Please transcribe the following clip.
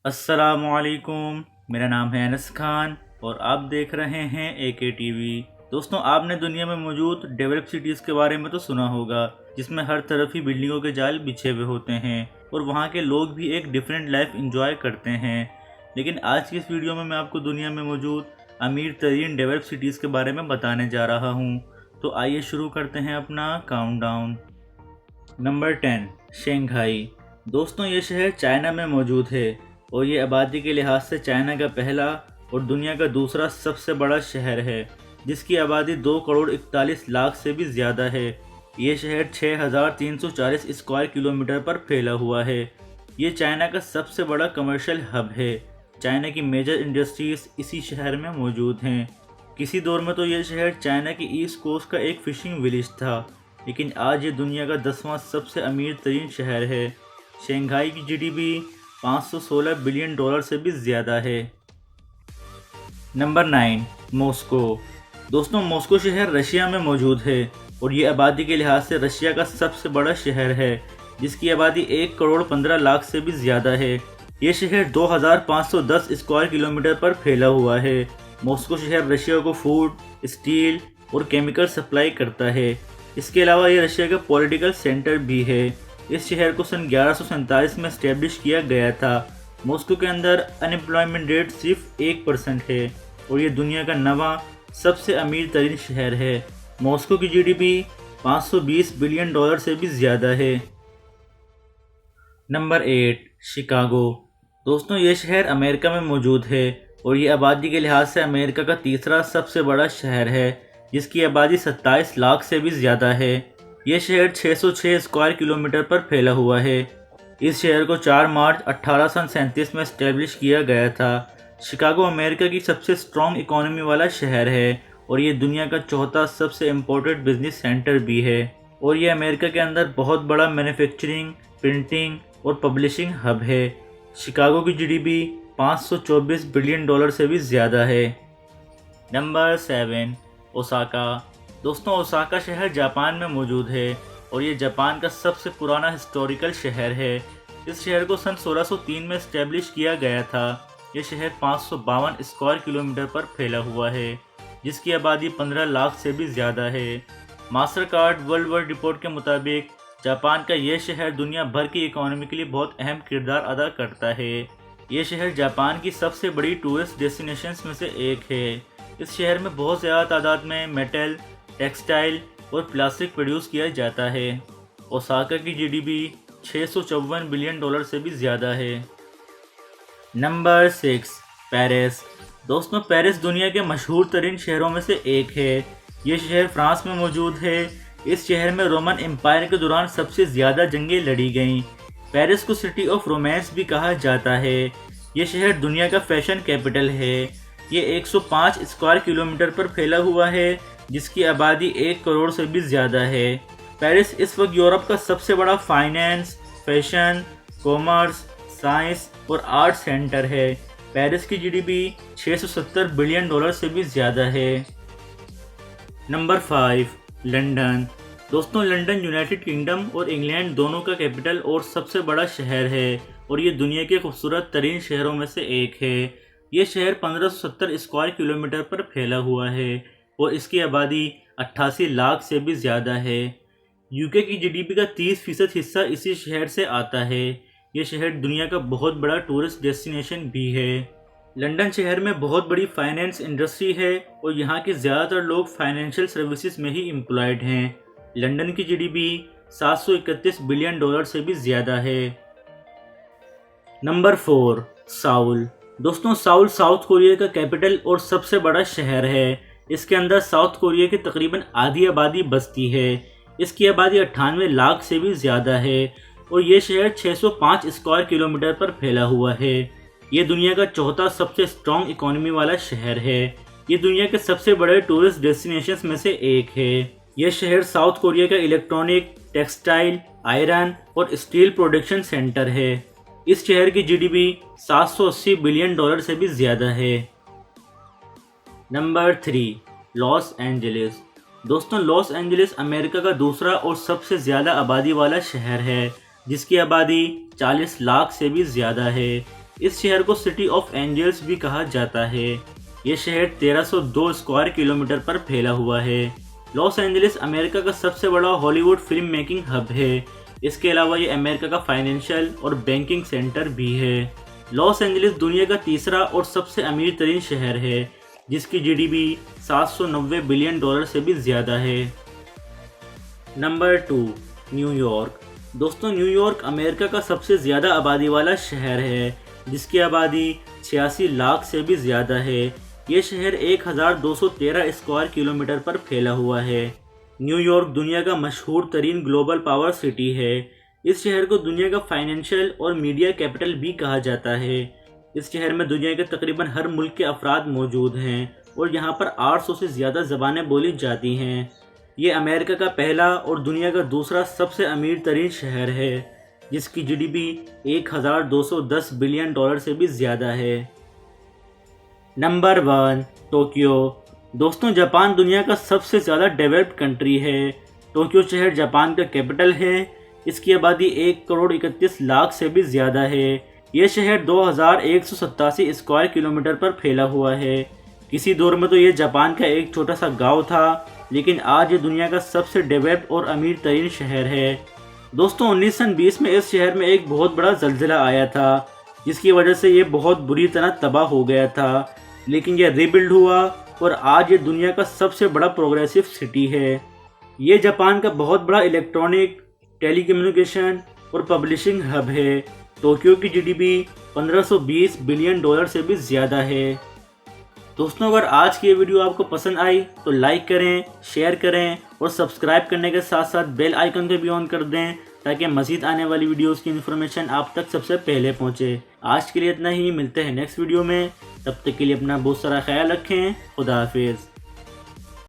अस्सलामुअलैकुम। मेरा नाम है अनस खान और आप देख रहे हैं AK टीवी। दोस्तों, आपने दुनिया में मौजूद डेवलप सिटीज़ के बारे में तो सुना होगा, जिसमें हर तरफ ही बिल्डिंगों के जाल बिछे हुए होते हैं और वहाँ के लोग भी एक डिफरेंट लाइफ इंजॉय करते हैं। लेकिन आज की इस वीडियो में मैं आपको दुनिया में मौजूद अमीर तरीन डेवलप सिटीज़ के बारे में बताने जा रहा हूँ। तो आइए शुरू करते हैं अपना काउंटडाउन। Number 10, Shanghai. दोस्तों, ये शहर चाइना में मौजूद है और ये आबादी के लिहाज से चाइना का पहला और दुनिया का दूसरा सबसे बड़ा शहर है, जिसकी आबादी 2 करोड़ 41 लाख से भी ज़्यादा है। ये शहर 6,340 स्क्वायर किलोमीटर पर फैला हुआ है। ये चाइना का सबसे बड़ा कमर्शियल हब है। चाइना की मेजर इंडस्ट्रीज इसी शहर में मौजूद हैं। किसी दौर में तो यह शहर चाइना की ईस्ट कोस्ट का एक फिशिंग विलेज था, लेकिन आज ये दुनिया का 10वां सबसे अमीर तरीन शहर है। शंघाई की GDP 516 बिलियन डॉलर से भी ज़्यादा है। Number 9, Moscow. दोस्तों, मॉस्को शहर रशिया में मौजूद है और ये आबादी के लिहाज से रशिया का सबसे बड़ा शहर है, जिसकी आबादी 1 करोड़ 15 लाख से भी ज़्यादा है। ये शहर 2510 स्क्वायर किलोमीटर पर फैला हुआ है। मॉस्को शहर रशिया को फूड, स्टील और केमिकल सप्लाई करता है। इसके अलावा ये रशिया का पॉलिटिकल सेंटर भी है। इस शहर को सन 1147 में इस्टेब्लिश किया गया था। मॉस्को के अंदर अनएम्प्लॉयमेंट रेट सिर्फ 1% है और ये दुनिया का 9वां सबसे अमीर तरीन शहर है। मॉस्को की GDP 520 बिलियन डॉलर से भी ज़्यादा है। Number 8, Chicago. दोस्तों, ये शहर अमेरिका में मौजूद है और ये आबादी के लिहाज से अमेरिका का तीसरा सबसे बड़ा शहर है, जिसकी आबादी 27 लाख से भी ज़्यादा है। यह शहर 606 स्क्वायर किलोमीटर पर फैला हुआ है। इस शहर को 4 मार्च 1837 में इस्टेब्लिश किया गया था। शिकागो अमेरिका की सबसे स्ट्रॉन्ग इकोनॉमी वाला शहर है और ये दुनिया का चौथा सबसे इम्पोर्टेंट बिजनेस सेंटर भी है और ये अमेरिका के अंदर बहुत बड़ा मैन्युफैक्चरिंग, प्रिंटिंग और पब्लिशिंग हब है। शिकागो की GDP 524 बिलियन डॉलर से भी ज़्यादा है। Number 7, Osaka. दोस्तों, ओसाका शहर जापान में मौजूद है और ये जापान का सबसे पुराना हिस्टोरिकल शहर है। इस शहर को सन 1603 में इस्टेब्लिश किया गया था। ये शहर 552 स्क्वायर किलोमीटर पर फैला हुआ है, जिसकी आबादी 15 लाख से भी ज़्यादा है। मास्टर कार्ड वर्ल्ड रिपोर्ट के मुताबिक जापान का यह शहर दुनिया भर की इकोनॉमी के लिए बहुत अहम किरदार अदा करता है। ये शहर जापान की सबसे बड़ी टूरिस्ट डेस्टिनेशंस में से एक है। इस शहर में बहुत ज़्यादा तादाद में मेटल, टेक्सटाइल और प्लास्टिक प्रोड्यूस किया जाता है। ओसाका की GDP 654 बिलियन डॉलर से भी ज़्यादा है। Number 6, Paris. दोस्तों, पेरिस दुनिया के मशहूर तरीन शहरों में से एक है। ये शहर फ्रांस में मौजूद है। इस शहर में रोमन एम्पायर के दौरान सबसे ज़्यादा जंगें लड़ी गईं। पेरिस को सिटी ऑफ रोमांस भी कहा जाता है। ये शहर दुनिया का फैशन कैपिटल है। ये 105 स्क्वायर किलोमीटर पर फैला हुआ है, जिसकी आबादी 1 करोड़ से भी ज़्यादा है। पेरिस इस वक्त यूरोप का सबसे बड़ा फाइनेंस, फैशन, कॉमर्स, साइंस और आर्ट सेंटर है। पेरिस की GDP 670 बिलियन डॉलर से भी ज़्यादा है। Number 5, London. दोस्तों, लंदन यूनाइटेड किंगडम और इंग्लैंड दोनों का कैपिटल और सबसे बड़ा शहर है और ये दुनिया के खूबसूरत तरीन शहरों में से एक है। ये शहर 1570 स्क्वायर किलोमीटर पर फैला हुआ है और इसकी आबादी 88 लाख से भी ज़्यादा है। UK की GDP का 30% हिस्सा इसी शहर से आता है। ये शहर दुनिया का बहुत बड़ा टूरिस्ट डेस्टिनेशन भी है। लंदन शहर में बहुत बड़ी फाइनेंस इंडस्ट्री है और यहाँ के ज़्यादातर लोग फाइनेंशियल सर्विसेज में ही एम्प्लॉयड हैं। लंदन की GDP 731 बिलियन डॉलर से भी ज़्यादा है। Number 4, Saul. दोस्तों, साउल साउथ कोरिया का कैपिटल और सबसे बड़ा शहर है। इसके अंदर साउथ कोरिया की तकरीबन आधी आबादी बसती है। इसकी आबादी 98 लाख से भी ज़्यादा है और ये शहर 605 स्क्वायर किलोमीटर पर फैला हुआ है। ये दुनिया का चौथा सबसे स्ट्रॉन्ग इकोनॉमी वाला शहर है। ये दुनिया के सबसे बड़े टूरिस्ट डेस्टिनेशंस में से एक है। यह शहर साउथ कोरिया का इलेक्ट्रॉनिक, टेक्सटाइल, आयरन और स्टील प्रोडक्शन सेंटर है। इस शहर की GDP 780 बिलियन डॉलर से भी ज़्यादा है। Number 3, Los Angeles. दोस्तों, लॉस एंजलिस अमेरिका का दूसरा और सबसे ज़्यादा आबादी वाला शहर है, जिसकी आबादी 40 लाख से भी ज़्यादा है। इस शहर को सिटी ऑफ एंजल्स भी कहा जाता है। ये शहर 1302 स्क्वायर किलोमीटर पर फैला हुआ है। लॉस एंजलिस अमेरिका का सबसे बड़ा हॉलीवुड फिल्म मेकिंग हब है। इसके अलावा ये अमेरिका का फाइनेंशियल और बैंकिंग सेंटर भी है। लॉस एंजलिस दुनिया का तीसरा और सबसे अमीर तरीन शहर है, जिसकी जीडीपी 790 बिलियन डॉलर से भी ज़्यादा है। Number 2, New York. दोस्तों, न्यूयॉर्क अमेरिका का सबसे ज़्यादा आबादी वाला शहर है, जिसकी आबादी 86 लाख से भी ज़्यादा है। ये शहर 1213 स्क्वायर किलोमीटर पर फैला हुआ है। न्यूयॉर्क दुनिया का मशहूर तरीन ग्लोबल पावर सिटी है। इस शहर को दुनिया का फाइनेंशियल और मीडिया कैपिटल भी कहा जाता है। इस शहर में दुनिया के तकरीबन हर मुल्क के अफराद मौजूद हैं और यहाँ पर 800 से ज़्यादा ज़बानें बोली जाती हैं। ये अमेरिका का पहला और दुनिया का दूसरा सबसे अमीर तरीन शहर है, जिसकी जीडीपी 1210 बिलियन डॉलर से भी ज़्यादा है। Number 1, Tokyo. दोस्तों, जापान दुनिया का सबसे ज़्यादा डेवलप्ड कंट्री है। टोक्यो शहर जापान का कैपिटल है। इसकी आबादी 1 करोड़ 31 लाख से भी ज़्यादा है। यह शहर 2187 स्क्वायर किलोमीटर पर फैला हुआ है। किसी दौर में तो ये जापान का एक छोटा सा गांव था, लेकिन आज ये दुनिया का सबसे डेवलप्ड और अमीर तरीन शहर है। दोस्तों, 1920 में इस शहर में एक बहुत बड़ा ज़लज़ला आया था, जिसकी वजह से ये बहुत बुरी तरह तबाह हो गया था, लेकिन यह रीबिल्ड हुआ और आज ये दुनिया का सबसे बड़ा प्रोग्रेसिव सिटी है। ये जापान का बहुत बड़ा इलेक्ट्रॉनिक, टेलीकम्युनिकेशन और पब्लिशिंग हब है। टोक्यो की जीडीपी 1520 बिलियन डॉलर से भी ज़्यादा है। दोस्तों, अगर आज की ये वीडियो आपको पसंद आई तो लाइक करें, शेयर करें और सब्सक्राइब करने के साथ साथ बेल आइकन को भी ऑन कर दें, ताकि मज़ीद आने वाली वीडियोस की इन्फॉर्मेशन आप तक सबसे पहले पहुंचे। आज के लिए इतना ही, मिलते हैं नेक्स्ट वीडियो में। तब तक के लिए अपना बहुत सारा ख्याल रखें। खुदा हाफिज़।